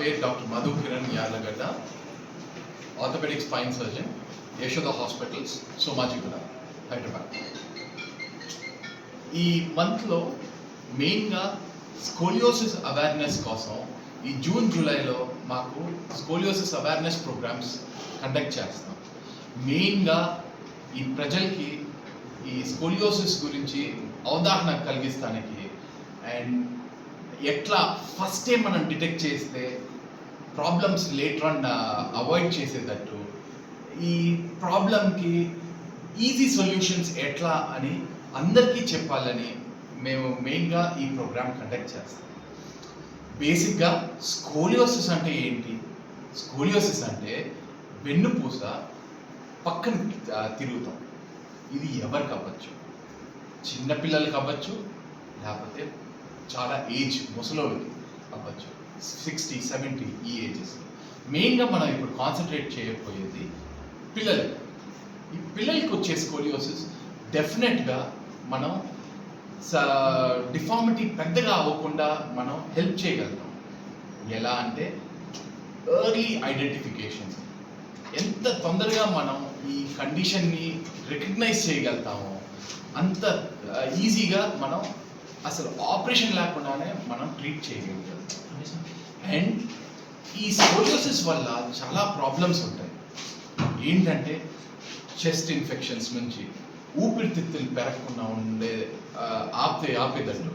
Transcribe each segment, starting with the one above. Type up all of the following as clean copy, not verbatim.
పేరు doctor Madhu Kiran Yarlagadda, orthopaedic spine surgeon, Yashoda hospitals, Somajiguda, Hyderabad. ఈ మంత్లో మెయిన్గా స్కోలియోసిస్ అవేర్నెస్ కోసం ఈ జూన్ జూలైలో మాకు స్కోలియోసిస్ అవేర్నెస్ ప్రోగ్రామ్స్ కండక్ట్ చేస్తాం. మెయిన్గా ఈ ప్రజలకి ఈ స్కోలియోసిస్ గురించి అవగాహన కలిగిస్తానికి అండ్ ఎట్లా ఫస్ట్ టైం మనం డిటెక్ట్ చేస్తే ప్రాబ్లమ్స్ లేటర్ ఆన్ అవాయిడ్ చేసేటట్టు, ఈ ప్రాబ్లంకి ఈజీ సొల్యూషన్స్ ఎట్లా అని అందరికీ చెప్పాలని మేము మెయిన్గా ఈ ప్రోగ్రామ్ కండక్ట్ చేస్తాం. బేసిక్గా స్కోలియోసిస్ అంటే ఏంటి? స్కోలియోసిస్ అంటే వెన్నుపూస పక్కన తిరుగుతాం. ఇది ఎవరికి అవ్వచ్చు, చిన్నపిల్లలకి అవ్వచ్చు, లేకపోతే చాలా ఏజ్ ముసలోళ్ళకి అవ్వచ్చు, 60, 70 ఈ ఏజెస్. మెయిన్గా మనం ఇప్పుడు కాన్సన్ట్రేట్ చేయకపోయేది పిల్లలు. ఈ పిల్లలకి వచ్చే స్కోలియోసిస్ డెఫినెట్గా మనం డిఫార్మిటీ పెద్దగా అవ్వకుండా మనం హెల్ప్ చేయగలుగుతాం. ఎలా అంటే ఎర్లీ ఐడెంటిఫికేషన్స్. ఎంత తొందరగా మనం ఈ కండిషన్ని రికగ్నైజ్ చేయగలుగుతామో అంత ఈజీగా మనం అసలు ఆపరేషన్ లేకుండానే మనం ట్రీట్ చేయగలుగుతాం. అండ్ ఈ స్కోలియోసిస్ వల్ల చాలా ప్రాబ్లమ్స్ ఉంటాయి. ఏంటంటే చెస్ట్ ఇన్ఫెక్షన్స్ నుంచి ఊపిరితిత్తులు పెరగకుండా ఉండే ఆపేదట్టు,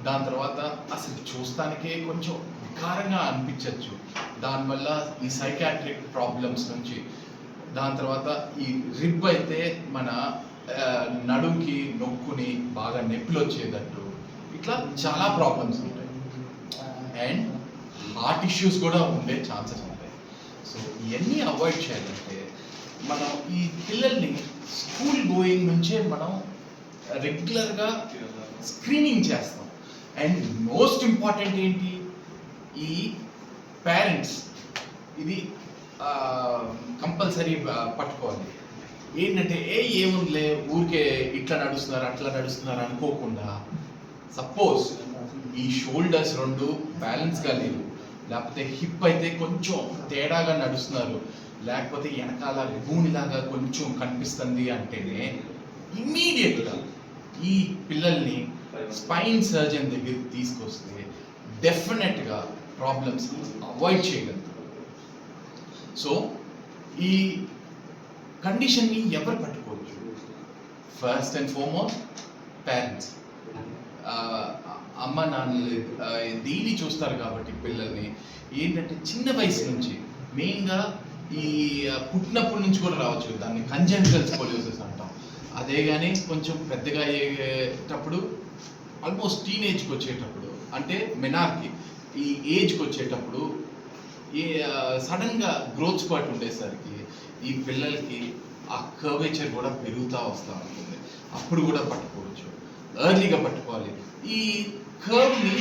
దాని తర్వాత అసలు చూస్తానికే కొంచెం వికారంగా అనిపించవచ్చు. దానివల్ల ఈ సైకాట్రిక్ ప్రాబ్లమ్స్ నుంచి, దాని తర్వాత ఈ రిబ్ అయితే మన నడుంకి నొక్కుని బాగా నొప్పులు వచ్చేటట్టు, ఇట్లా చాలా ప్రాబ్లమ్స్ ఉంటాయి. అండ్ హార్ట్ ఇష్యూస్ కూడా ఉండే ఛాన్సెస్ ఉంటాయి. సో ఇవన్నీ అవాయిడ్ చేయాలంటే మనం ఈ పిల్లల్ని స్కూల్ గోయింగ్ నుంచే మనం రెగ్యులర్గా స్క్రీనింగ్ చేస్తాం. అండ్ మోస్ట్ ఇంపార్టెంట్ ఏంటి, ఈ పేరెంట్స్ ఇది కంపల్సరీ పట్టుకోవాలి. ఏంటంటే ఏముందిలే ఊరికే ఇట్లా నడుస్తున్నారు అట్లా నడుస్తున్నారు అనుకోకుండా, సపోజ్ ఈ షోల్డర్స్ రెండు బ్యాలెన్స్గా లేవు, లేకపోతే హిప్ అయితే కొంచెం తేడాగా నడుస్తున్నారు, లేకపోతే వెనకాల గూనిలాగా కొంచెం కనిపిస్తుంది అంటేనే ఇమ్మీడియట్గా ఈ పిల్లల్ని స్పైన్ సర్జన్ దగ్గరికి తీసుకొస్తే డెఫినెట్గా ప్రాబ్లమ్స్ అవాయిడ్ చేయగలుగుతారు. సో ఈ కండిషన్ని ఎవరు పట్టుకోవచ్చు? First and foremost parents. అమ్మ నాన్నలు డైలీ చూస్తారు కాబట్టి పిల్లల్ని ఏంటంటే చిన్న వయసు నుంచి, మెయిన్గా ఈ పుట్టినప్పటి నుంచి కూడా రావచ్చు, దాన్ని కంజెనిటల్ స్కోలియోసిస్ అంటాం. అదే కానీ కొంచెం పెద్దగా అయ్యేటప్పుడు, ఆల్మోస్ట్ టీనేజ్కి వచ్చేటప్పుడు, అంటే మెనార్కి ఈ ఏజ్కి వచ్చేటప్పుడు సడన్గా గ్రోత్ స్పాట్ ఉండేసరికి ఈ పిల్లలకి ఆ కర్వేచర్ కూడా పెరుగుతూ వస్తూ ఉంటుంది. అప్పుడు కూడా పట్టుకోవచ్చు, ఎర్లీగా పట్టుకోవాలి. ఈ కర్వ్ని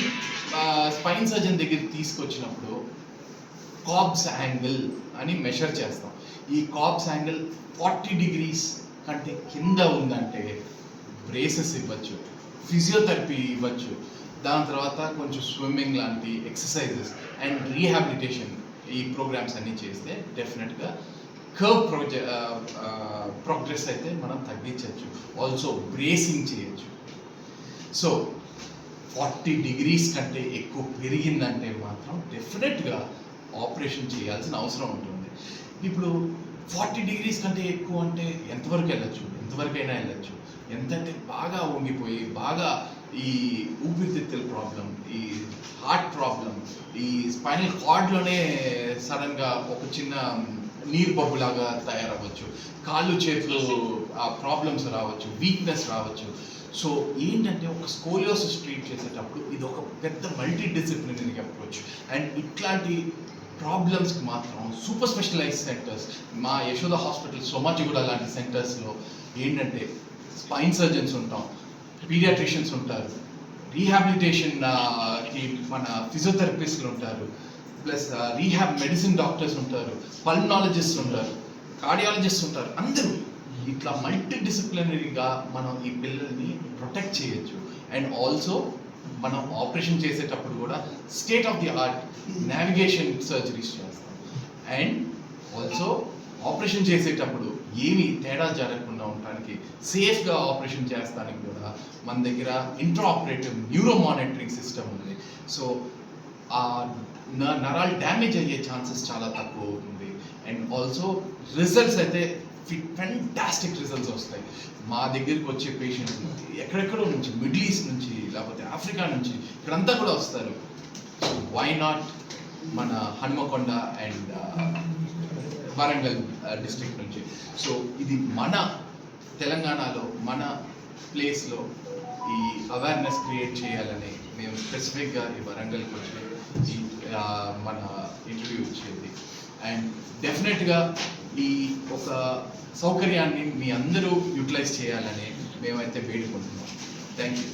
స్పైన్ సర్జన్ దగ్గరికి తీసుకొచ్చినప్పుడు కాబ్స్ యాంగిల్ అని మెషర్ చేస్తాం. ఈ కాబ్స్ యాంగిల్ 40 degrees కంటే కింద ఉందంటే బ్రేసెస్ ఇవ్వచ్చు, ఫిజియోథెరపీ ఇవ్వచ్చు, దాని తర్వాత కొంచెం స్విమ్మింగ్ లాంటి ఎక్సర్సైజెస్ అండ్ రీహాబిలిటేషన్ ఈ ప్రోగ్రామ్స్ అన్నీ చేస్తే డెఫినెట్గా కర్వ్ ప్రోగ్రెస్ అయితే మనం తగ్గించవచ్చు. ఆల్సో బ్రేసింగ్ చేయొచ్చు. సో 40 degrees కంటే ఎక్కువ పెరిగిందంటే మాత్రం డెఫినెట్గా ఆపరేషన్ చేయాల్సిన అవసరం ఉంటుంది. ఇప్పుడు 40 degrees కంటే ఎక్కువ అంటే ఎంతవరకు వెళ్ళచ్చు? ఎంతవరకైనా వెళ్ళచ్చు. ఎంతంటే బాగా వంగిపోయి, బాగా ఈ ఊపిరితిత్తుల ప్రాబ్లం, ఈ హార్ట్ ప్రాబ్లం, ఈ స్పైనల్ కార్డ్లోనే సడన్గా ఒక చిన్న నీరు బొబ్బులాగా తయారవ్వచ్చు, కాళ్ళు చేతులు ప్రాబ్లమ్స్ రావచ్చు, వీక్నెస్ రావచ్చు. సో ఏంటంటే ఒక స్కోలియోసిస్ ట్రీట్ చేసేటప్పుడు ఇది ఒక పెద్ద మల్టీ డిసిప్లినరీ అప్రోచ్. అండ్ ఇట్లాంటి ప్రాబ్లమ్స్కి మాత్రం సూపర్ స్పెషలైజ్ సెంటర్స్, మా యశోద హాస్పిటల్, సోమాజిగూడ లాంటి సెంటర్స్లో ఏంటంటే స్పైన్ సర్జన్స్ ఉంటాం, పీడియాట్రిషియన్స్ ఉంటారు, రీహాబిలిటేషన్కి మన ఫిజియోథెరపిస్ట్లు ఉంటారు, ప్లస్ రీహాబ్ మెడిసిన్ డాక్టర్స్ ఉంటారు, పల్మనాలజిస్ట్ ఉంటారు, కార్డియాలజిస్ట్ ఉంటారు. అందరూ ఇట్లా మల్టీ డిసిప్లినరీగా మనం ఈ పిల్లల్ని ప్రొటెక్ట్ చేయొచ్చు. అండ్ ఆల్సో మనం ఆపరేషన్ చేసేటప్పుడు కూడా state of the art navigation surgeries చేస్తాం. అండ్ ఆల్సో ఆపరేషన్ చేసేటప్పుడు ఏమి తేడా జరగకుండా ఉండడానికి సేఫ్గా ఆపరేషన్ చేస్తానికి కూడా మన దగ్గర intra operative neuro monitoring system ఉంది. సో ఆ నరాలు డ్యామేజ్ అయ్యే ఛాన్సెస్ చాలా తక్కువ అవుతుంది. అండ్ ఆల్సో రిజల్ట్స్ అయితే ఫెంటాస్టిక్ రిజల్ట్స్ వస్తాయి. మా దగ్గరికి వచ్చే పేషెంట్స్ ఎక్కడెక్కడో నుంచి, మిడిల్ ఈస్ట్ నుంచి, లేకపోతే ఆఫ్రికా నుంచి ఇక్కడంతా కూడా వస్తారు. సో వై నాట్ మన హనుమకొండ అండ్ వరంగల్ డిస్ట్రిక్ట్ నుంచి. సో ఇది మన తెలంగాణలో మన ప్లేస్లో ఈ అవేర్నెస్ క్రియేట్ చేయాలని మేము స్పెసిఫిక్గా ఈ వరంగల్కి వచ్చి ఈ మన ఇంటర్వ్యూ ఇచ్చేది. అండ్ డెఫినెట్గా ఈ ఒక సౌకర్యాన్ని మీ అందరూ యూటిలైజ్ చేయాలని మేమైతే వేడుకుంటున్నాం. Thank you.